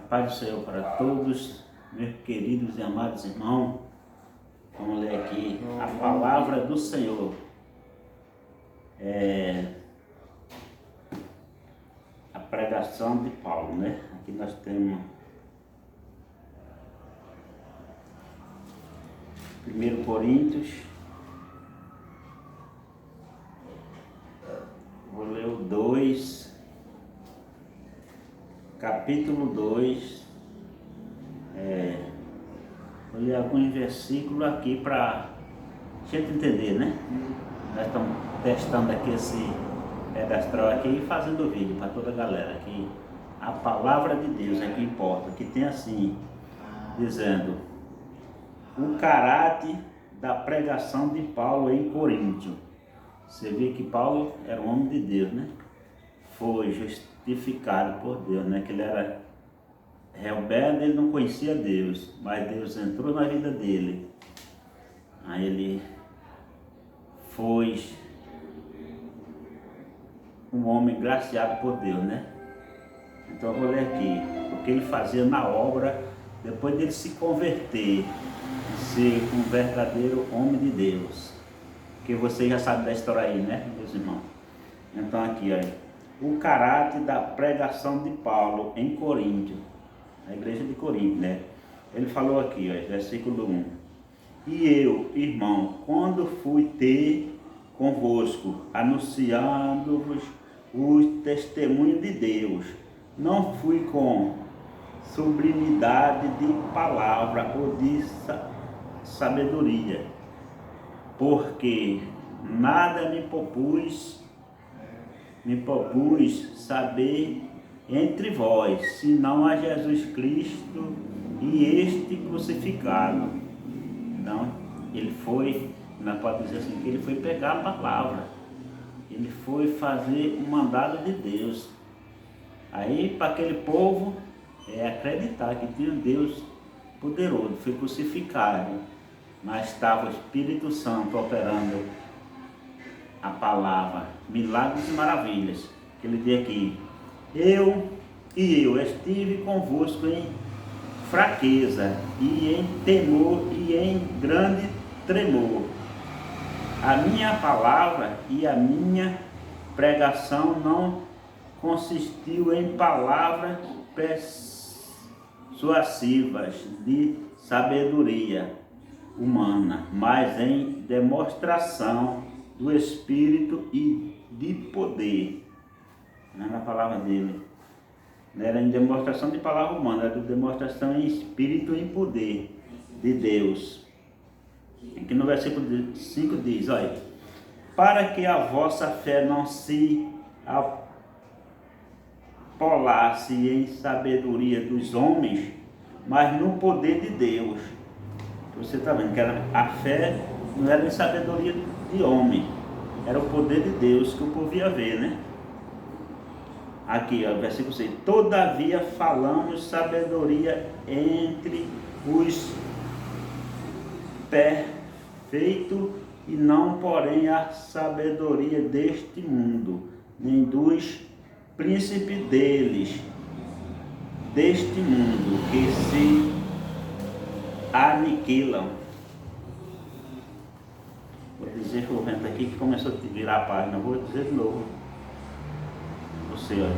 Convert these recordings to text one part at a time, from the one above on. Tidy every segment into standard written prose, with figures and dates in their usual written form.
Paz do Senhor para todos, meus queridos e amados irmãos. Vamos ler aqui a palavra do Senhor. A pregação de Paulo, né? Aqui nós temos 1 Coríntios. Vou ler o 2. Capítulo 2, vou ler alguns versículos aqui para a gente entender, né? Nós estamos testando aqui esse pedastral aqui e fazendo vídeo para toda a galera, que a palavra de Deus é que importa, que tem assim, dizendo, o caráter da pregação de Paulo em Coríntio. Você vê que Paulo era um homem de Deus, né? Foi justificado por Deus, né? Que ele era rebelde, ele não conhecia Deus, mas Deus entrou na vida dele. Aí ele foi um homem graciado por Deus, né? Então eu vou ler aqui o que ele fazia na obra depois dele se converter e ser um verdadeiro homem de Deus. Que você já sabe da história aí, né, meus irmãos? Então aqui, ó. O caráter da pregação de Paulo em Coríntio, na igreja de Coríntio, né? Ele falou aqui, ó, versículo 1. E eu, irmão, quando fui ter convosco, anunciando-vos o testemunho de Deus, não fui com sublimidade de palavra ou de sabedoria, porque nada me propus saber entre vós, senão a Jesus Cristo e este crucificado. Então, ele foi, nós podemos dizer assim, que ele foi pegar a palavra, ele foi fazer o mandado de Deus. Aí, para aquele povo, acreditar que tinha um Deus poderoso, foi crucificado, mas estava o Espírito Santo operando a palavra, milagres e maravilhas, que ele diz aqui, eu estive convosco em fraqueza, e em temor, e em grande tremor. A minha palavra e a minha pregação não consistiu em palavras persuasivas de sabedoria humana, mas em demonstração do Espírito e de poder. Não era a palavra dele, não era em demonstração de palavra humana, era de demonstração em Espírito e em poder de Deus. Aqui no versículo 5 diz, olha, para que a vossa fé não se apolasse em sabedoria dos homens, mas no poder de Deus. Você está vendo que a fé não era em sabedoria de homem, era o poder de Deus que o povo ia ver, né? Aqui, ó, versículo 6. Todavia falamos sabedoria entre os perfeitos, e não porém a sabedoria deste mundo, nem dos príncipes deste mundo, que se aniquilam. Vou dizer que o vento aqui que começou a virar a página, vou dizer de novo. Você, olha.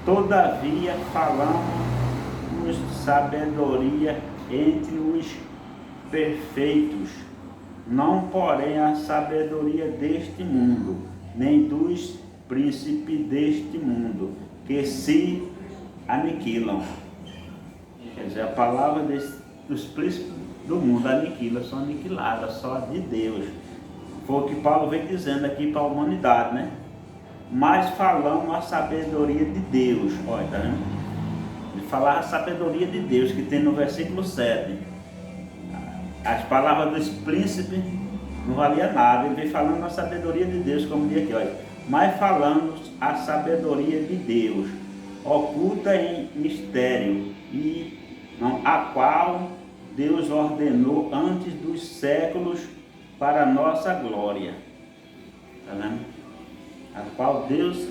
Todavia falamos sabedoria entre os perfeitos, não porém a sabedoria deste mundo, nem dos príncipes deste mundo, que se aniquilam. Quer dizer, a palavra dos príncipes do mundo aniquila, são aniquiladas, só de Deus. Foi o que Paulo vem dizendo aqui para a humanidade, né? Mas falamos a sabedoria de Deus. Olha, tá vendo? Ele falava a sabedoria de Deus, que tem no versículo 7. As palavras dos príncipes não valia nada. Ele vem falando a sabedoria de Deus, como diz aqui, olha. Mas falamos a sabedoria de Deus, oculta em mistério, a qual Deus ordenou antes dos séculos para a nossa glória. Tá vendo? A qual Deus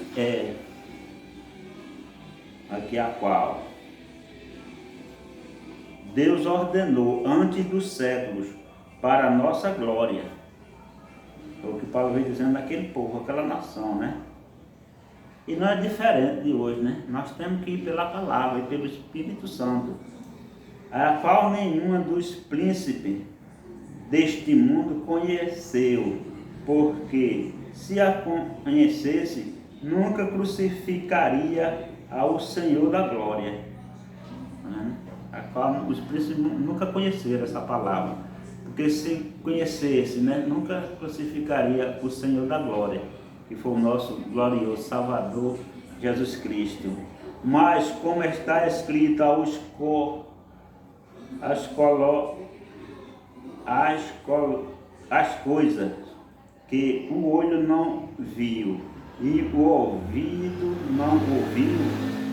aqui a qual Deus ordenou antes dos séculos para a nossa glória. É o que Paulo veio dizendo daquele povo, aquela nação, né? E não é diferente de hoje, né? Nós temos que ir pela palavra e pelo Espírito Santo, a qual nenhuma dos príncipes deste mundo conheceu, porque se a conhecesse, nunca crucificaria ao Senhor da glória. A qual os príncipes nunca conheceram essa palavra, porque se conhecesse, né, nunca crucificaria o Senhor da glória, que foi o nosso glorioso Salvador Jesus Cristo. Mas como está escrito as coisas que o olho não viu e o ouvido não ouviu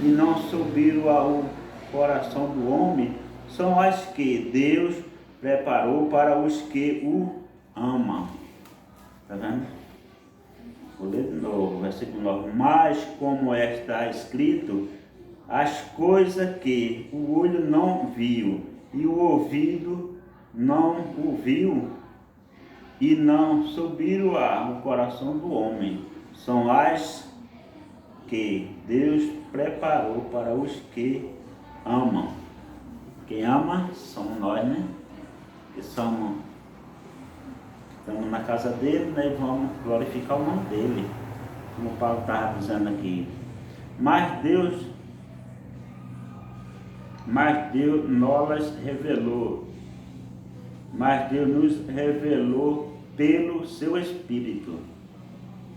e não subiram ao coração do homem, são as que Deus preparou para os que o amam. Está vendo? Vou ler de novo, versículo 9. Mas como está escrito, as coisas que o olho não viu e o ouvido não ouviu e não subiram ao coração do homem, são as que Deus preparou para os que amam. Quem ama somos nós, né? Que estamos na casa dele, né? E vamos glorificar o nome dele, como Paulo estava dizendo aqui. Mas Deus nos revelou pelo seu Espírito,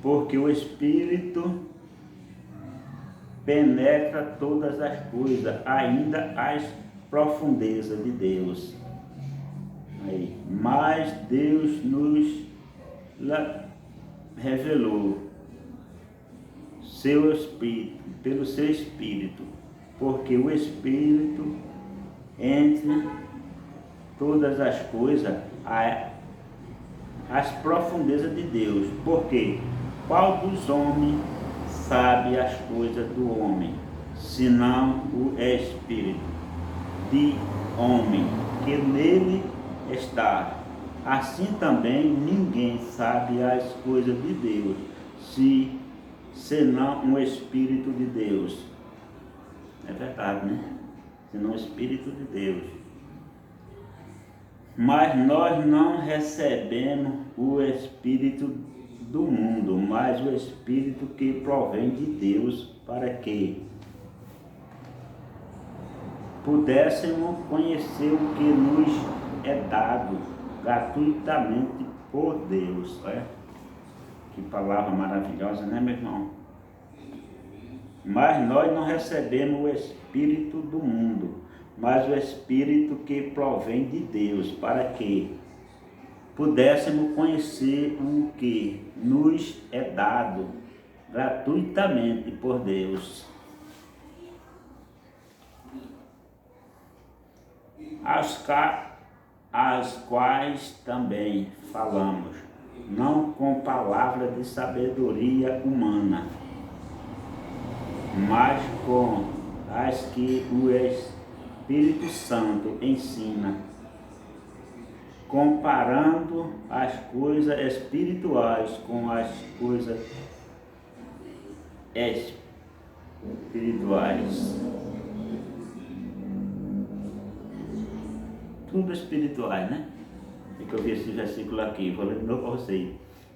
porque o Espírito penetra todas as coisas, ainda as profundezas de Deus. Aí, mas Deus nos revelou seu Espírito, pelo seu Espírito, porque o Espírito entre todas as coisas, as profundezas de Deus. Porque qual dos homens sabe as coisas do homem, senão o Espírito de homem que nele está? Assim também ninguém sabe as coisas de Deus, senão o Espírito de Deus. É verdade, né? Senão o Espírito de Deus. Mas nós não recebemos o Espírito do mundo, mas o Espírito que provém de Deus, para que pudéssemos conhecer o que nos é dado gratuitamente por Deus. Olha, que palavra maravilhosa, né, meu irmão? Mas nós não recebemos o Espírito do mundo, mas o Espírito que provém de Deus, para que pudéssemos conhecer o que nos é dado gratuitamente por Deus. As quais também falamos, não com palavras de sabedoria humana, mas com as que o Espírito Santo ensina, comparando as coisas espirituais com as coisas espirituais. Tudo espirituais, né? Tem que ouvir esse versículo aqui, vou ler de novo para vocês.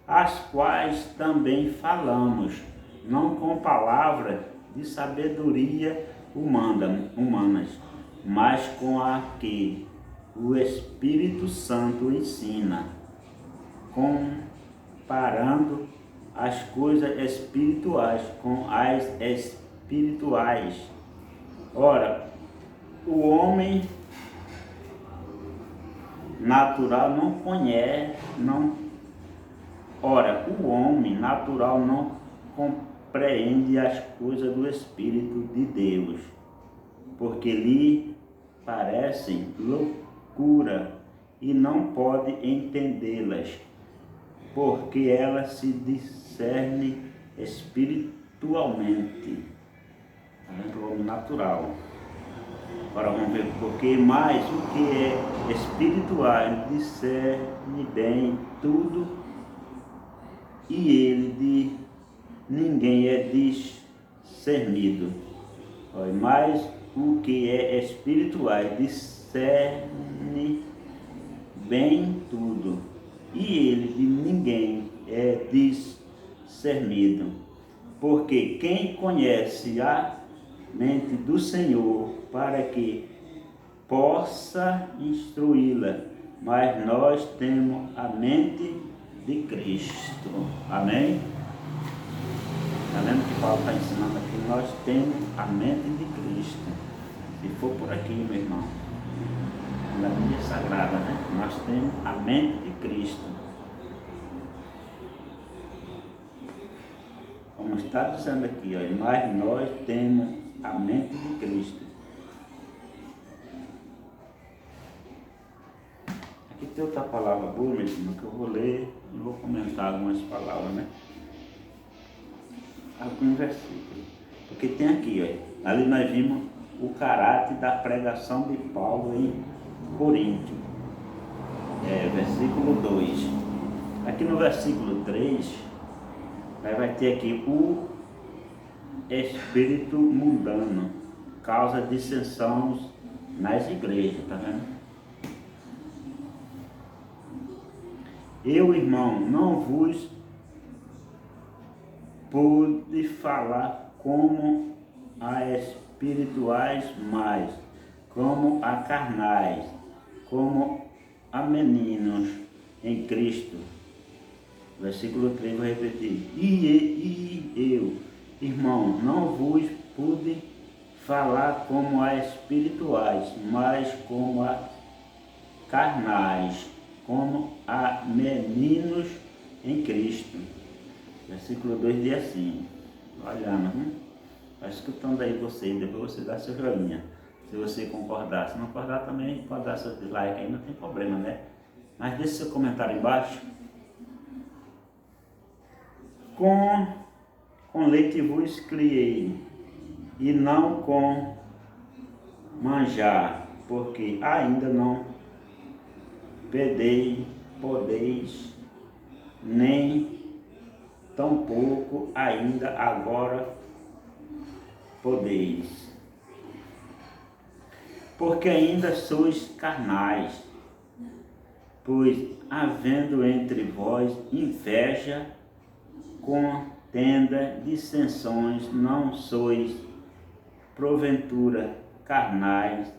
As quais também falamos, não com palavras de sabedoria humanas, mas com a que o Espírito Santo ensina, comparando as coisas espirituais com as espirituais. Ora, o homem natural não compreende as coisas do Espírito de Deus, porque lhe parecem loucura e não pode entendê-las, porque elas se discernem espiritualmente. O homem natural. Agora vamos ver porque mais o que é espiritual discerne bem tudo, e ele de ninguém é discernido. Olha, mais o que é espiritual discerne bem tudo, e ele de ninguém é discernido. Porque quem conhece a mente do Senhor para que possa instruí-la, mas nós temos a mente de Cristo. Amém? Está vendo que Paulo está ensinando aqui? Nós temos a mente de Cristo. Se for por aqui, meu irmão, na Bíblia Sagrada, né? Nós temos a mente de Cristo. Como está dizendo aqui, ó, mas nós temos a mente de Cristo. Aqui tem outra palavra boa, meu irmão, que eu vou ler e vou comentar algumas palavras, né? Alguns versículos. Porque tem aqui, ó, ali nós vimos o caráter da pregação de Paulo em Corinto. Versículo 2. Aqui no versículo 3, vai ter aqui o espírito mundano causa dissensões nas igrejas, tá vendo? Eu, irmão, não vos pude falar como a espirituais, mas como a carnais, como a meninos em Cristo. Versículo 3, vou repetir. E eu, irmão, não vos pude falar como a espirituais, mas como a carnais, como a meninos em Cristo. Versículo 2 diz assim, olhando, vai escutando aí você, depois você dá seu joinha, se você concordar. Se não concordar também, pode dar seu dislike aí, não tem problema, né? Mas deixe seu comentário embaixo. Com leite vos criei, e não com manjar, porque ainda não podeis, nem tampouco ainda agora podeis. Porque ainda sois carnais, pois havendo entre vós inveja, contenda, dissensões, não sois porventura carnais,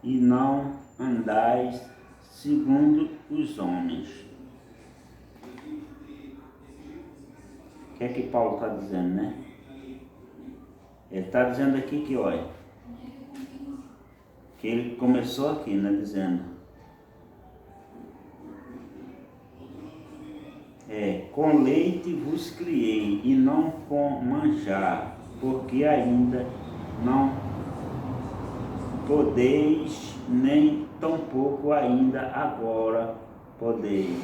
e não andais segundo os homens. O que é que Paulo está dizendo, né? Ele está dizendo aqui que, olha, que ele começou aqui, né, dizendo, com leite vos criei, e não com manjar, porque ainda não podeis, nem tampouco ainda agora podeis.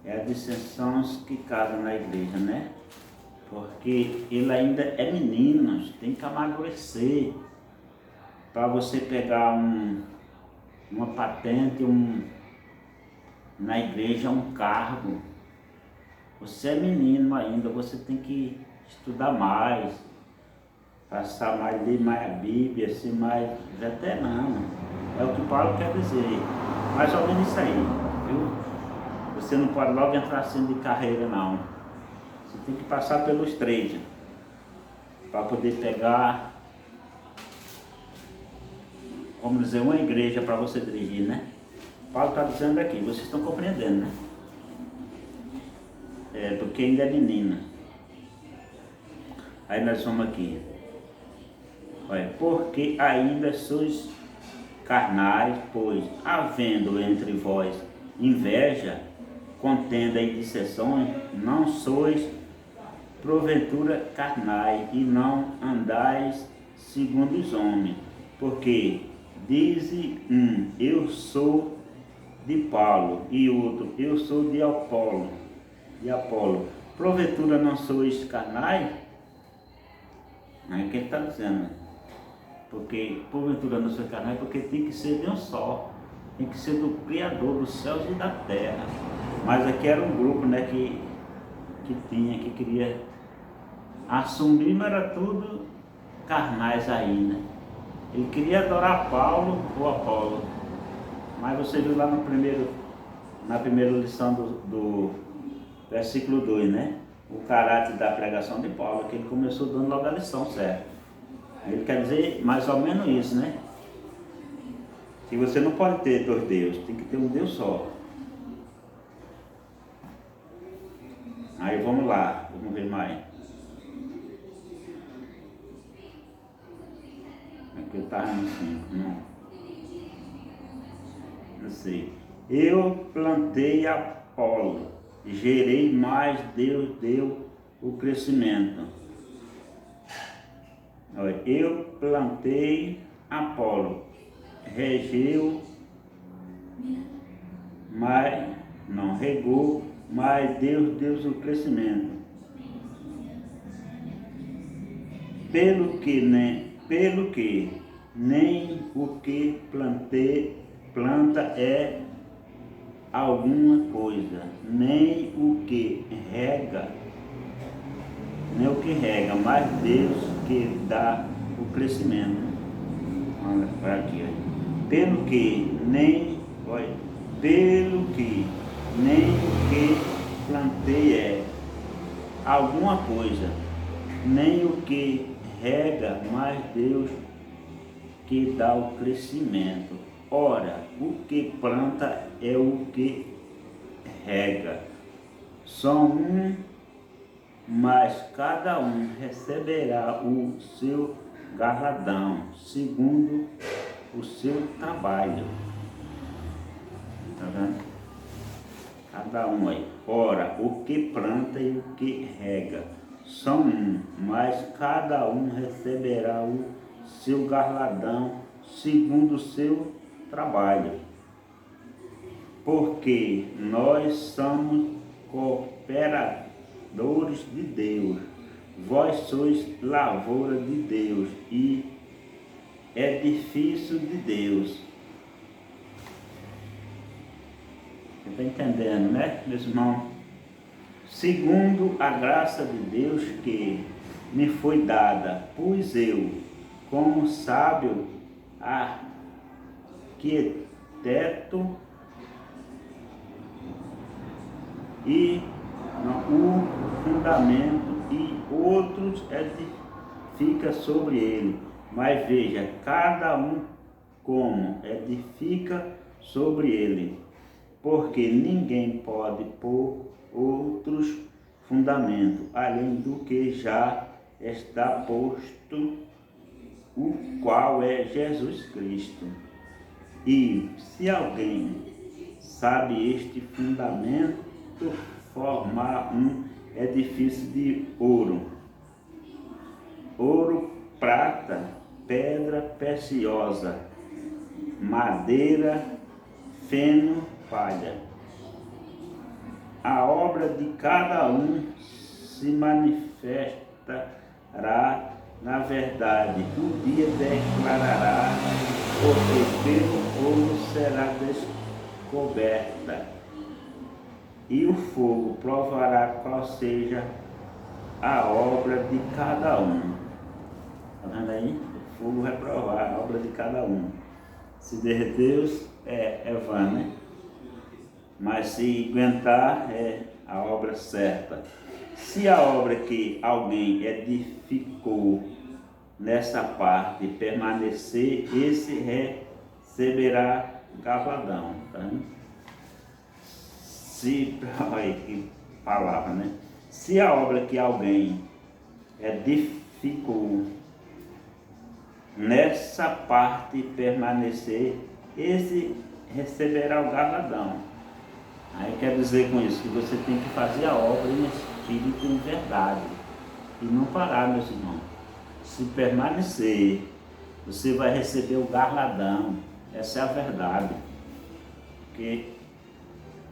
É a dissensão que casa na igreja, né? Porque ele ainda é menino, tem que amadurecer para você pegar uma patente, na igreja, um cargo. Você é menino ainda, você tem que estudar mais, passar mais, ler mais a Bíblia, ser mais veterano. É o que Paulo quer dizer, mais ou menos isso aí, viu? Você não pode logo entrar assim de carreira, não. Você tem que passar pelos três para poder pegar, vamos dizer, uma igreja para você dirigir, né? Paulo está dizendo aqui, vocês estão compreendendo, né? Porque ainda é menina. Aí nós vamos aqui. Olha, porque ainda sois carnais, pois havendo entre vós inveja, contenda e dissensões, não sois porventura carnais, e não andais segundo os homens. Porque dize eu sou de Paulo, e outro, eu sou de Apolo. Porventura não sois carnais? Aí o que ele está dizendo? porque porventura não sou carnal, porque tem que ser de um só, tem que ser do Criador dos céus e da terra. Mas aqui era um grupo, né, que queria assumir, mas era tudo carnais aí, né? Ele queria adorar Paulo ou Apolo, mas você viu lá na primeira lição do versículo 2, né? O caráter da pregação de Paulo, que ele começou dando logo a lição certa. Ele quer dizer mais ou menos isso, né? Que você não pode ter dois deuses, tem que ter um Deus só. Aí vamos lá, vamos ver mais. Aqui eu estava no 5, não sei. Eu plantei Apolo, gerei, mas Deus deu o crescimento. Olha, eu plantei Apolo, regeu, mas não regou, mas Deus deu o crescimento. Pelo que nem o que planta é alguma coisa, nem o que rega, mas Deus que dá o crescimento. Olha aqui, olha. Pelo que nem o que plantei é alguma coisa, nem o que rega, mas Deus que dá o crescimento. Ora, o que planta é o que rega. São um, mas cada um receberá o seu galardão, segundo o seu trabalho. Tá vendo? Cada um aí. Ora, o que planta e o que rega são um, mas cada um receberá o seu galardão segundo o seu trabalho. Porque nós somos cooperadores de Deus. Vós sois lavoura de Deus e edifício de Deus. Você está entendendo, né, meus irmãos? Segundo a graça de Deus que me foi dada, pois eu, como sábio, arquiteto e o fundamento, e outros edifica sobre ele. Mas veja, cada um como edifica sobre ele, porque ninguém pode pôr outros fundamentos, além do que já está posto, o qual é Jesus Cristo. E se alguém sabe este fundamento, formar um edifício de ouro, prata, pedra preciosa, madeira, feno, palha. A obra de cada um se manifestará na verdade. O dia declarará, porque pelo fogo será descoberta, e o fogo provará qual seja a obra de cada um. Está vendo aí? O fogo vai provar a obra de cada um. Se derreter, é vã, né? Mas se aguentar, é a obra certa. Se a obra que alguém edificou nessa parte permanecer, esse receberá galardão. Tá? Olha que palavra, né? Se a obra que alguém edificou nessa parte permanecer, esse receberá o galardão. Aí quer dizer com isso que você tem que fazer a obra em espírito e em verdade, e não parar, meus irmãos. Se permanecer, você vai receber o galardão. Essa é a verdade. Porque,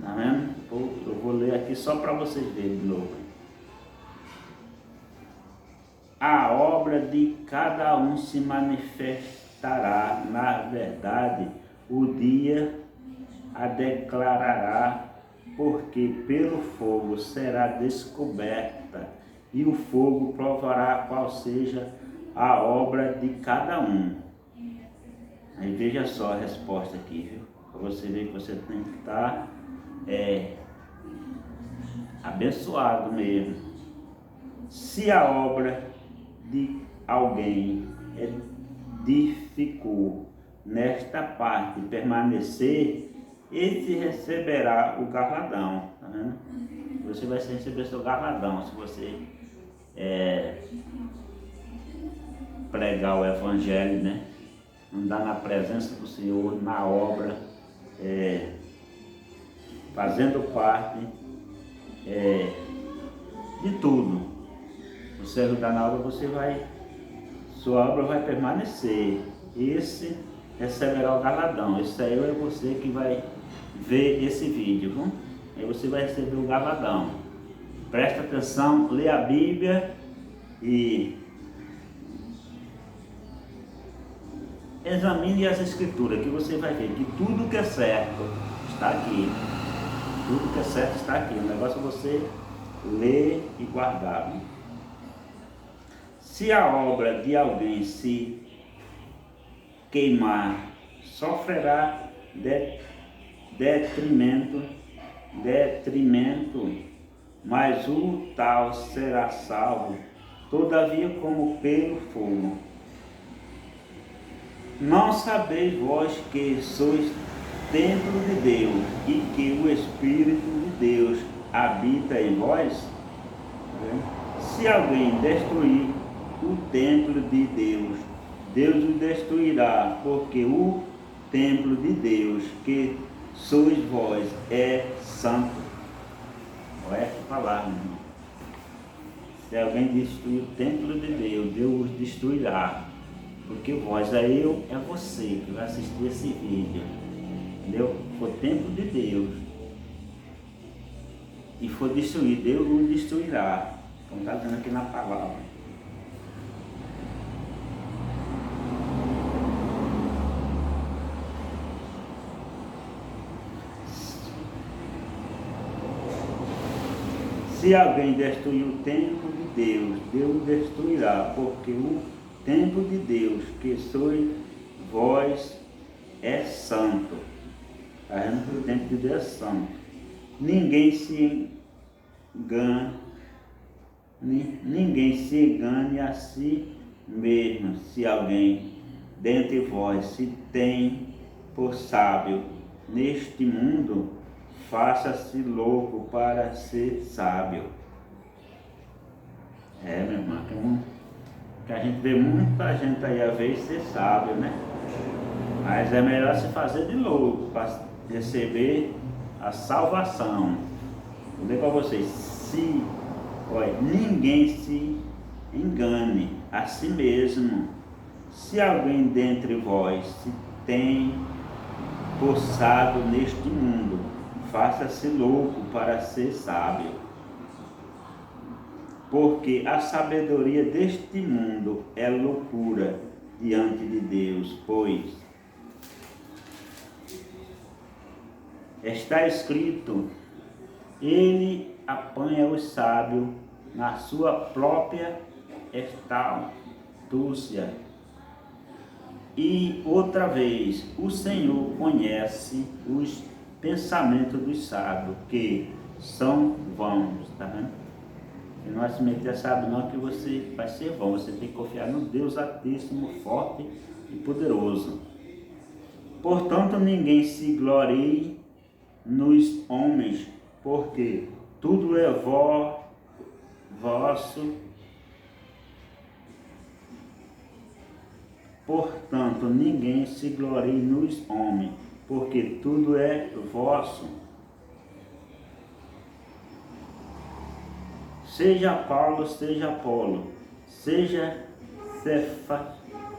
tá vendo? Eu vou ler aqui só para vocês verem de novo. a obra de cada um se manifestará. Na verdade, o dia a declarará, porque pelo fogo será descoberta, e o fogo provará qual seja a obra de cada um. Aí veja só a resposta aqui, viu? Para você ver que você tem que estar abençoado mesmo. Se a obra de alguém edificou nesta parte permanecer, esse receberá o galardão. Tá vendo? Você vai receber seu galardão se você pregar o evangelho, né? Andar na presença do Senhor, na obra, fazendo parte de tudo. Você ajudar na obra, sua obra vai permanecer. Esse receberá o galardão. Esse aí é você que vai ver esse vídeo, viu? Aí você vai receber o galardão. Presta atenção, lê a Bíblia e examine as Escrituras, que você vai ver que tudo que é certo está aqui. Tudo que é certo está aqui. O negócio é você ler e guardar, viu? Se a obra de alguém se queimar, sofrerá detrimento, mas o tal será salvo, todavia como pelo fogo. Não sabeis vós que sois templo de Deus e que o Espírito de Deus habita em vós? Se alguém destruir o templo de Deus, Deus o destruirá, porque o templo de Deus, que sois vós, é santo. Olha essa palavra, irmão. Se alguém destruir o templo de Deus, Deus os destruirá. Porque vós, é você que vai assistir esse vídeo. Entendeu? For templo de Deus e for destruído, Deus o destruirá. Como está dizendo aqui na palavra. Se alguém destruir o templo de Deus, Deus o destruirá, porque o templo de Deus, que sois vós, é santo. Tá vendo que o templo de Deus é santo. Ninguém se engane a si mesmo. Se alguém dentre vós se tem por sábio neste mundo, faça-se louco para ser sábio. Meu irmão, que a gente vê muita gente aí a vez ser sábio, né? Mas é melhor se fazer de louco para receber a salvação. Vou dizer para vocês, ninguém se engane a si mesmo. Se alguém dentre vós se tem por sábio neste mundo, faça-se louco para ser sábio. Porque a sabedoria deste mundo é loucura diante de Deus, pois está escrito: ele apanha o sábio na sua própria astúcia. E outra vez, o Senhor conhece os pensamentos dos sábios, que são vãos, tá vendo? E não é se meter sábio não, que você vai ser vão. Você tem que confiar no Deus Altíssimo, forte e poderoso. Portanto, ninguém se glorie nos homens, porque tudo é vosso. Portanto, ninguém se glorie nos homens, porque tudo é vosso. Seja Paulo, seja Apolo, seja Cefas,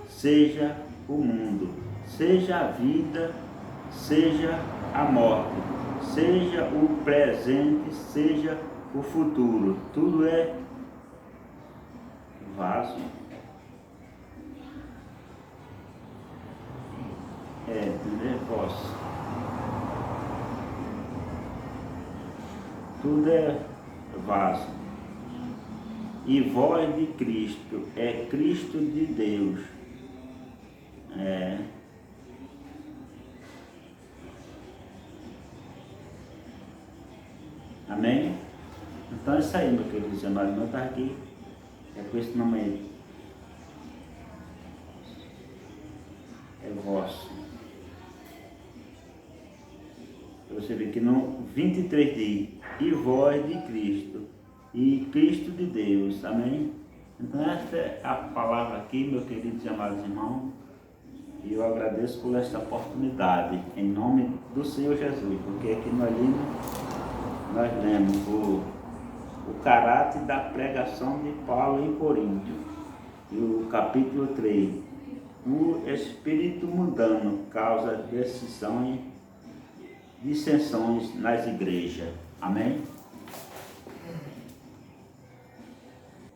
seja o mundo, seja a vida, seja a morte, seja o presente, seja o futuro, tudo é vaso. Tudo é vosso. Tudo é vaso. E voz de Cristo, é Cristo de Deus. Amém? Então é isso aí, meu querido irmão. Não está aqui. É com esse nome aí. É vosso. Você vê que no 23 diz, e voz de Cristo, e Cristo de Deus, amém? Então essa é a palavra aqui, meus queridos e amados irmãos, e eu agradeço por esta oportunidade, em nome do Senhor Jesus, porque aqui nós lemos o caráter da pregação de Paulo em Coríntio, e o capítulo 3, o espírito mundano causa dissensões nas igrejas. Amém?